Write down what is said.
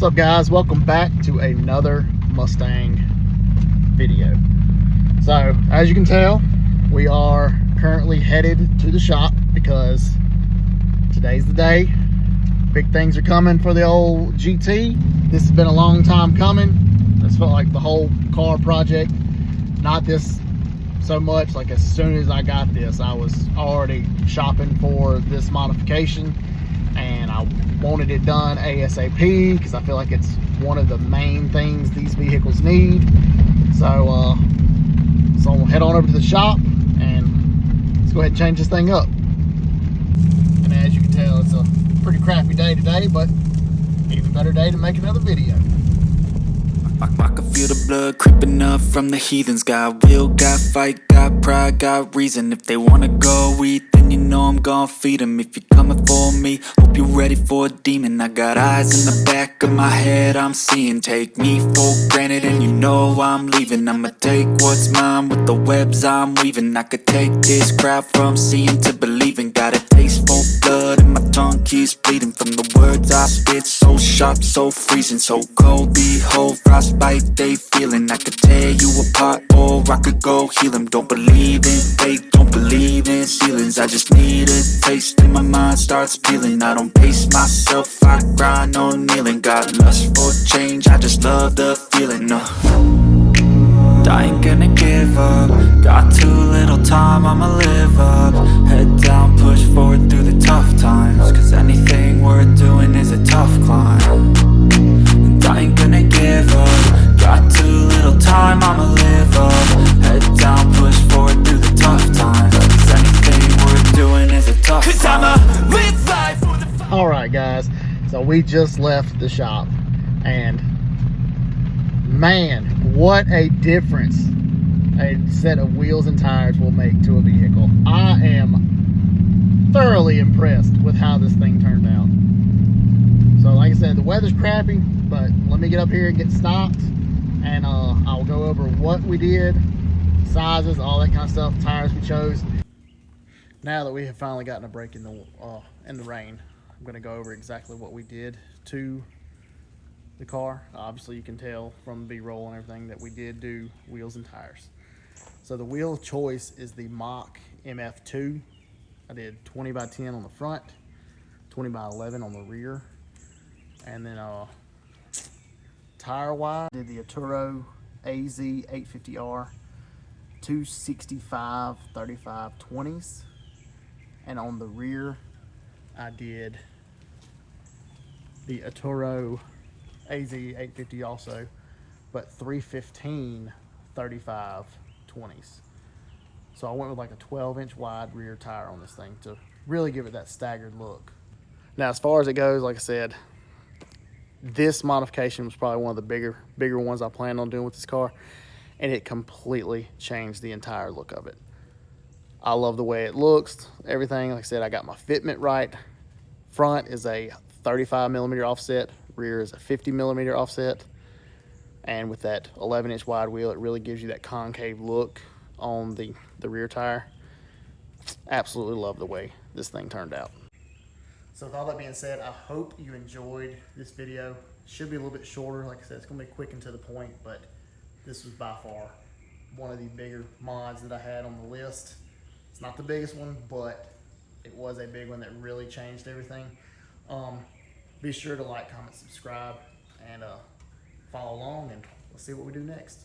What's up, guys? Welcome back to another Mustang video. So as you can tell, we are currently headed to the shop because today's the day. Big things are coming for the old GT. This has been a long time coming. This felt like the whole car project, not this so much. Like as soon as I got this, I was already shopping for this modification, and I wanted it done ASAP because I feel like it's one of the main things these vehicles need. So we'll head on over to the shop and let's go ahead and change this thing up. And as you can tell, it's a pretty crappy day today, but even better day to make another video. I can feel the blood creeping up from the heathens. Got will, got fight, got pride, got reason. If they wanna go eat, then you know I'm gon' feed them. If you're coming for me, hope you're ready for a demon. I got eyes in the back of my head, I'm seeing. Take me for granted and you know I'm leaving. I'ma take what's mine with the webs I'm weaving. I could take this crowd from seeing to believing. Got a taste for blood and my tongue keeps bleeding from the words I spit. So sharp, so freezing, so cold. Behold, frostbite they feeling. I could tear you apart or I could go heal them. Don't believe in fate, don't believe in ceilings. I just need a taste and my mind starts peeling. I don't pace myself, I grind on kneeling. Got lust for change, I just love the feeling. I ain't gonna give up. Got too little time, I'ma live up. Head down, push forward through the tough times. Cause anything worth doing is a tough climb. And I ain't gonna give up. Got too little time, I'ma live up. Head down, push forward through the tough times. Cause anything worth doing is a tough climb. Cause I'ma live life for the... Alright guys, so we just left the shop, and man, what a difference a set of wheels and tires will make to a vehicle. I am thoroughly impressed with how this thing turned out. So like I said, the weather's crappy, but let me get up here and get stopped, and I'll go over what we did, sizes, all that kind of stuff, tires we chose. Now that we have finally gotten a break in the rain, I'm going to go over exactly what we did to the car. Obviously you can tell from the B-roll and everything that we did do wheels and tires. So the wheel choice is the Mach MF2. I did 20 by 10 on the front, 20 by 11 on the rear, and then tire wise I did the Arturo AZ 850R 265 35 20s, and on the rear I did the Arturo AZ 850 also, but 315 35 20s. So I went with like a 12-inch wide rear tire on this thing to really give it that staggered look. Now as far as it goes, like I said, this modification was probably one of the bigger ones I planned on doing with this car, and it completely changed the entire look of it. I love the way it looks, everything. Like I said, I got my fitment right. Front is a 35mm offset, rear is a 50mm offset, and with that 11-inch wide wheel, it really gives you that concave look on the rear tire. Absolutely love the way this thing turned out. So with all that being said, I hope you enjoyed this video. Should be a little bit shorter. Like I said, it's gonna be quick and to the point, but this was by far one of the bigger mods that I had on the list. It's not the biggest one, but it was a big one that really changed everything. Be sure to like, comment, subscribe, and follow along, and let's see what we do next.